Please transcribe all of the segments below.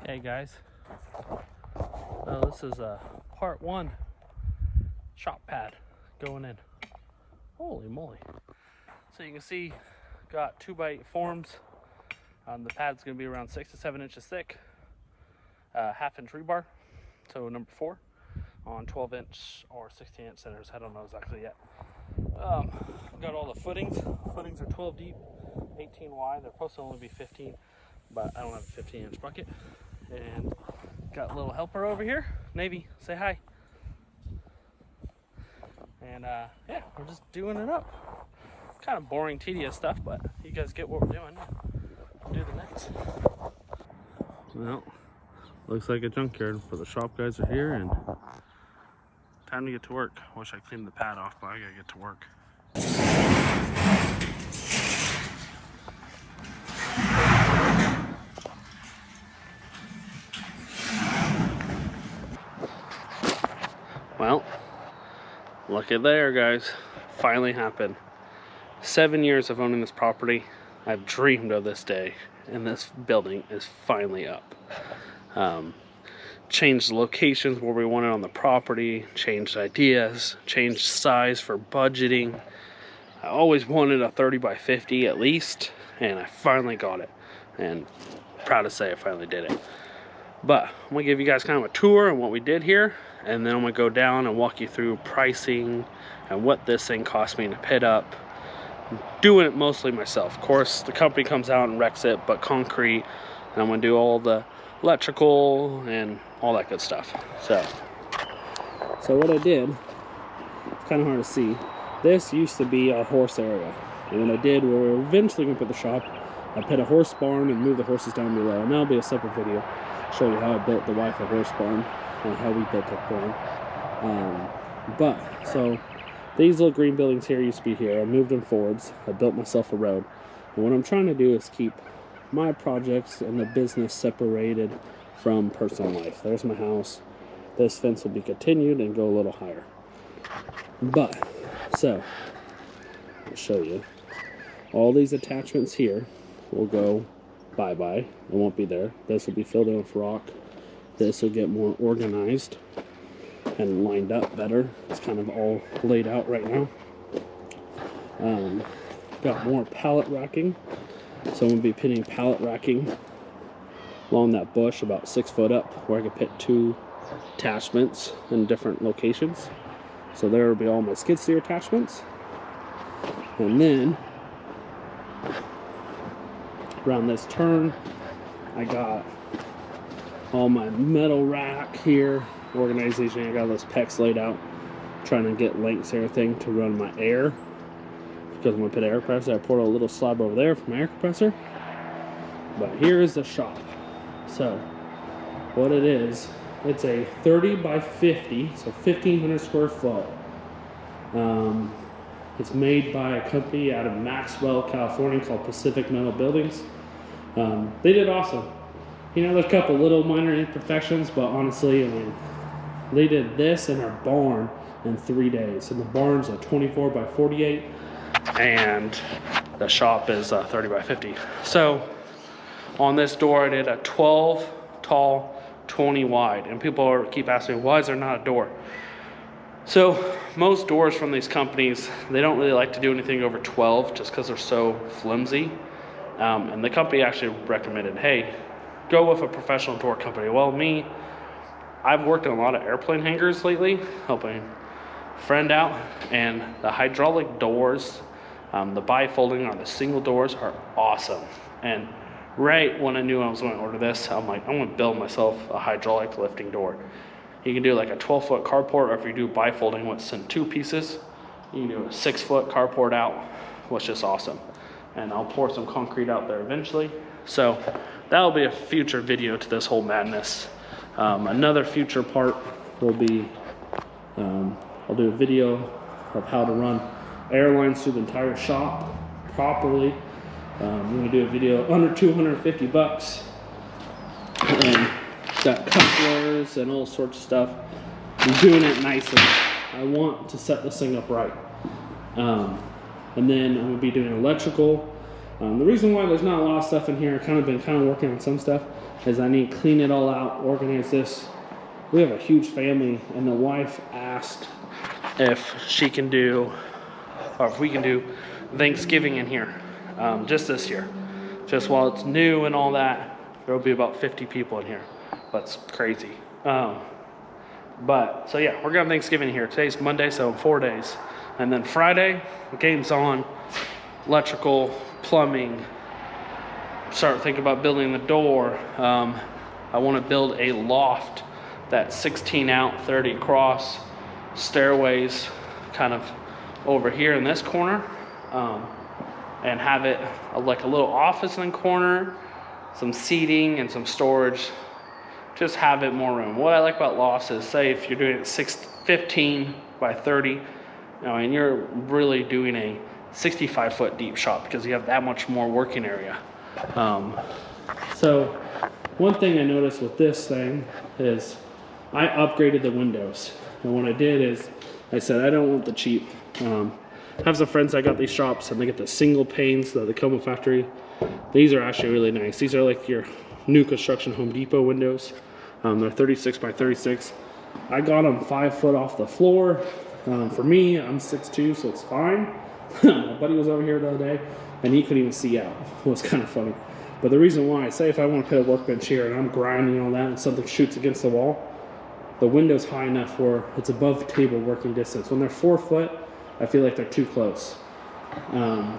Hey guys, well, this is part one shop pad going in. Holy moly. So you can see, got 2x8 forms. The pad's gonna be around 6 to 7 inches thick, 1/2 inch rebar, so number 4 on 12-inch or 16-inch centers. I don't know exactly yet. Got all the footings. Footings are 12 deep, 18 wide. They're supposed to only be 15, but I don't have a 15-inch bucket. And got a little helper over here. Navy, say hi. And yeah, we're just doing it up. Kind of boring, tedious stuff, but you guys get what we're doing. We'll do the next. Well, looks like a junkyard, but the shop guys are here and time to get to work. Wish I cleaned the pad off, but I gotta get to work. Well, look at there, guys. Finally happened. 7 years of owning this property. I've dreamed of this day, and this building is finally up. Changed locations where we wanted on the property, changed ideas, changed size for budgeting. I always wanted a 30 by 50 at least, and I finally got it. And proud to say I finally did it. But I'm gonna give you guys kind of a tour on what we did here, and then I'm gonna go down and walk you through pricing and what this thing cost me to pit up. I'm doing it mostly myself. Of course, the company comes out and wrecks it, but concrete, and I'm gonna do all the electrical and all that good stuff. So what I did, it's kind of hard to see. This used to be our horse area, and what I did, we were eventually gonna put the shop. I put a horse barn and moved the horses down below, and that'll be a separate video. Show you how I built the wife a horse barn and how we built that barn. But so these little green buildings here used to be here. I moved them forwards. I built myself a road. And what I'm trying to do is keep my projects and the business separated from personal life. There's my house. This fence will be continued and go a little higher. But so I'll show you. All these attachments here will go bye-bye. It won't be there. This will be filled in with rock. This will get more organized and lined up better. It's kind of all laid out right now. Got more pallet racking. So I'm going to be pitting pallet racking along that bush about 6 foot up, where I can pit 2 attachments in different locations. So there will be all my skid steer attachments. And then around this turn, I got all my metal rack here, organization. I got those pecs laid out, trying to get lengths and everything to run my air, because I'm gonna put an air compressor. I poured a little slab over there for my air compressor. But here is the shop. So what it is, it's a 30 by 50, so 1,500 square foot. It's made by a company out of Maxwell, California called Pacific Metal Buildings. They did awesome. You know, there's a couple little minor imperfections, but honestly, I mean, they did this in our barn in 3 days. And the barn's a 24 by 48, and the shop is 30 by 50. So on this door, I did a 12 tall, 20 wide. And people keep asking me, why is there not a door? So most doors from these companies, they don't really like to do anything over 12 just because they're so flimsy. And the company actually recommended, hey, go with a professional door company. Well, I've worked in a lot of airplane hangars lately, helping a friend out, and the hydraulic doors, the bifolding on the single doors are awesome. And right when I knew I was going to order this, I'm like, I'm going to build myself a hydraulic lifting door. You can do like a 12-foot carport, or if you do bifolding, what's in 2 pieces, you can do a 6-foot carport out, which is awesome. And I'll pour some concrete out there eventually. So that'll be a future video to this whole madness. Another future part will be, I'll do a video of how to run airlines through the entire shop properly. I'm gonna do a video under 250 bucks. And got couplers and all sorts of stuff. I'm doing it nicely. I want to set this thing up right. And then I'm gonna be doing electrical. The reason why there's not a lot of stuff in here, I've been working on some stuff, is I need to clean it all out, organize this. We have a huge family, and the wife asked if she can do, or if we can do Thanksgiving in here, just this year. Just while it's new and all that, there'll be about 50 people in here. That's crazy. But, so yeah, we're gonna have Thanksgiving here. Today's Monday, so in 4 days. And then Friday, the game's on. Electrical, plumbing, start thinking about building the door. I wanna build a loft that's 16 out, 30 across, stairways kind of over here in this corner, and have it like a little office in the corner, some seating and some storage. Just have it more room. What I like about lofts is, say if you're doing it 15 by 30, and you're really doing a 65-foot deep shop because you have that much more working area. So one thing I noticed with this thing is I upgraded the windows. And what I did is I said, I don't want the cheap. I have some friends that got these shops and they get the single panes that they come with factory. These are actually really nice. These are like your new construction Home Depot windows. They're 36 by 36. I got them 5 foot off the floor. For me, I'm 6'2", so it's fine. My buddy was over here the other day and he couldn't even see out. It was kind of funny. But the reason why, say if I want to put a workbench here and I'm grinding on that and something shoots against the wall, the window's high enough where it's above table working distance. When they're 4 foot, I feel like they're too close. You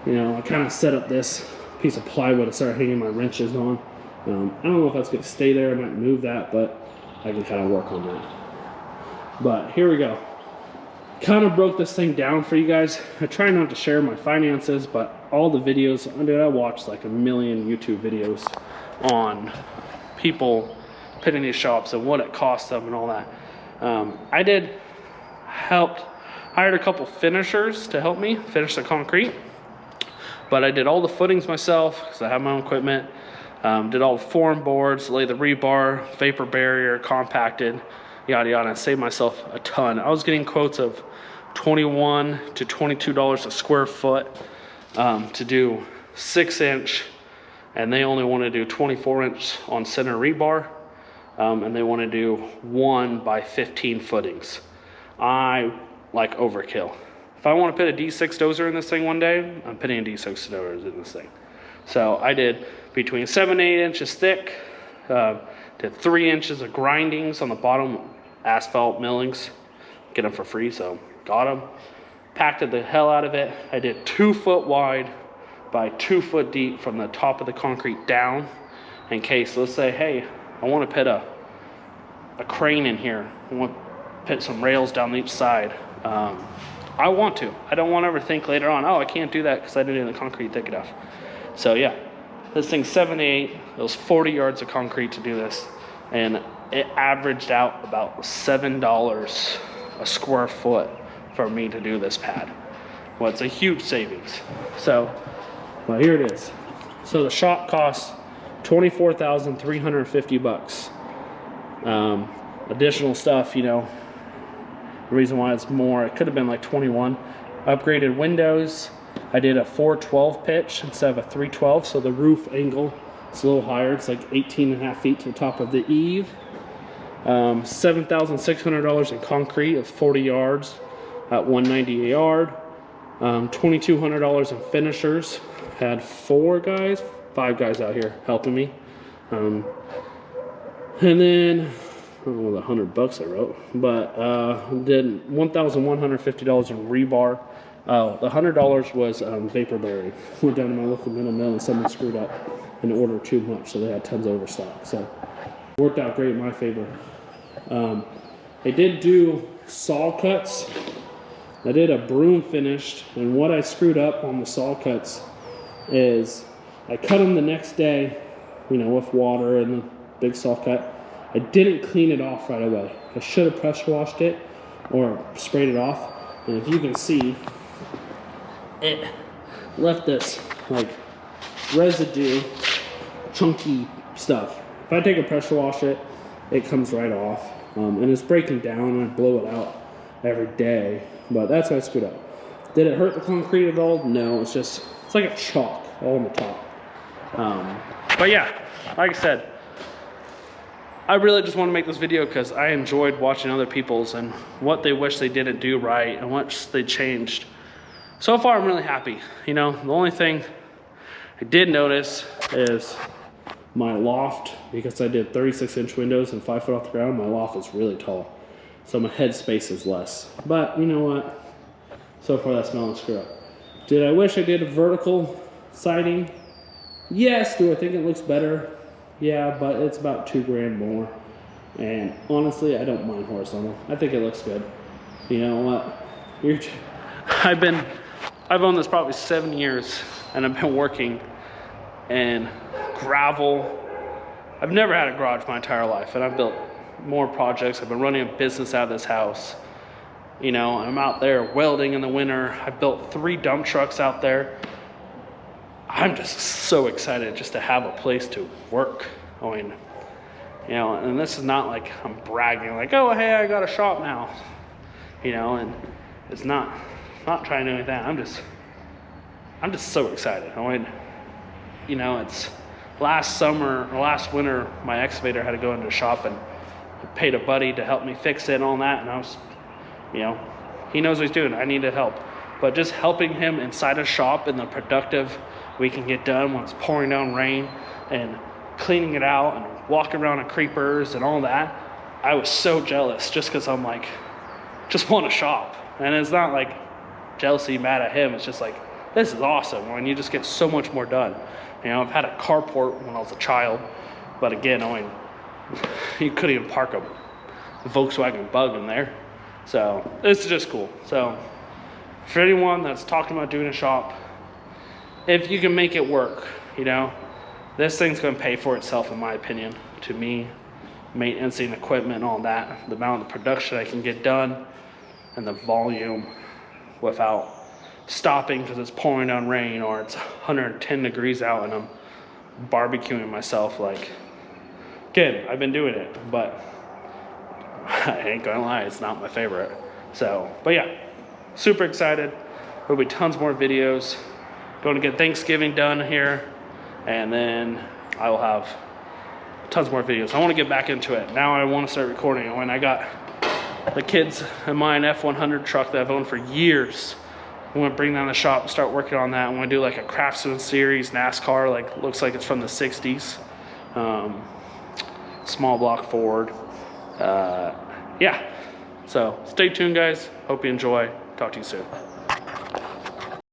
know, I kind of set up this piece of plywood to start hanging my wrenches on. I don't know if that's going to stay there. I might move that, but I can kind of work on that. But here we go. Kind of broke this thing down for you guys. I try not to share my finances, but all the videos, I watched like 1 million YouTube videos on people pitting these shops and what it cost them and all that. I hired a couple finishers to help me finish the concrete, but I did all the footings myself because I have my own equipment. Did all the form boards, laid the rebar, vapor barrier, compacted, yada yada. I saved myself a ton. I was getting quotes of $21 to $22 a square foot to do 6-inch, and they only want to do 24-inch on center rebar, and they want to do 1 by 15 footings. I like overkill. If I want to put a D6 dozer in this thing one day, I'm putting a D6 dozer in this thing. So I did between 7 and 8 inches thick, did 3 inches of grindings on the bottom, asphalt millings, get them for free, so got them. Packed the hell out of it. I did 2 foot wide by 2 foot deep from the top of the concrete down, in case, let's say, hey, I want to put a crane in here. I want to put some rails down each side. I want to. I don't want to ever think later on, oh, I can't do that because I didn't do the concrete thick enough. So yeah, this thing's 78. It was 40 yards of concrete to do this, and it averaged out about $7 a square foot for me to do this pad. Well, it's a huge savings. So, well, here it is. So the shop costs $24,350. Additional stuff, you know, the reason why it's more, it could have been like 21. Upgraded windows. I did a 412 pitch instead of a 312, so the roof angle is a little higher. It's like 18.5 feet to the top of the eave. $7,600 in concrete of 40 yards at $190 a yard. $2,200 in finishers. Had 5 guys out here helping me. And then, I don't know the $100 I wrote, but did $1,150 in rebar. The $100 was vapor barrier. Went down to my local middle mill and someone screwed up and ordered too much, so they had tons of overstock. So it worked out great in my favor. I did do saw cuts. I did a broom finished, and what I screwed up on the saw cuts is I cut them the next day, you know, with water and the big saw cut. I didn't clean it off right away. I should have pressure washed it or sprayed it off. And if you can see, it left this like residue, chunky stuff. If I take a pressure wash it, it comes right off. And it's breaking down, and I blow it out every day. But that's why I screwed up. Did it hurt the concrete at all? No, it's like a chalk all on the top. But yeah, like I said, I really just want to make this video because I enjoyed watching other people's and what they wish they didn't do right and what they changed. So far, I'm really happy. You know, the only thing I did notice is my loft, because I did 36-inch windows and 5 foot off the ground, my loft is really tall. So my head space is less. But you know what? So far, that's not a screw up. Did I wish I did a vertical siding? Yes. Do I think it looks better? Yeah, but it's about $2 grand more. And honestly, I don't mind horizontal. I think it looks good. You know what? I've owned this probably 7 years, and I've been working in gravel. I've never had a garage my entire life, and I've built more projects. I've been running a business out of this house. You know, I'm out there welding in the winter. I've built 3 dump trucks out there. I'm just so excited just to have a place to work. I mean, you know, and this is not like I'm bragging like, oh, hey, I got a shop now. You know, and it's not trying to do anything. I'm just so excited. I mean, you know, it's last winter, my excavator had to go into the shop, and I paid a buddy to help me fix it and all that. And I was, you know, he knows what he's doing. I needed help. But just helping him inside a shop and the productive we can get done when it's pouring down rain and cleaning it out and walking around in creepers and all that, I was so jealous just because I'm like, just want a shop. And it's not like jealousy mad at him. It's just like, this is awesome when you just get so much more done. You know, I've had a carport when I was a child, but again, I mean, you couldn't even park a Volkswagen Bug in there. So it's just cool. So for anyone that's talking about doing a shop, if you can make it work, you know, this thing's going to pay for itself, in my opinion, to me, maintenance and equipment and all that, the amount of production I can get done and the volume without stopping because it's pouring down rain or it's 110 degrees out and I'm barbecuing myself. Like, again, I've been doing it, but I ain't gonna lie, it's not my favorite. So, but yeah, super excited. There'll be tons more videos. Going to get Thanksgiving done here, and then I will have tons more videos. I want to get back into it. Now I want to start recording. When I got the kids in my F100 truck that I've owned for years, I'm going to bring down the shop and start working on that. I'm going to do like a Craftsman Series NASCAR, like looks like it's from the 60s. Small block Ford. Yeah. So stay tuned, guys. Hope you enjoy. Talk to you soon.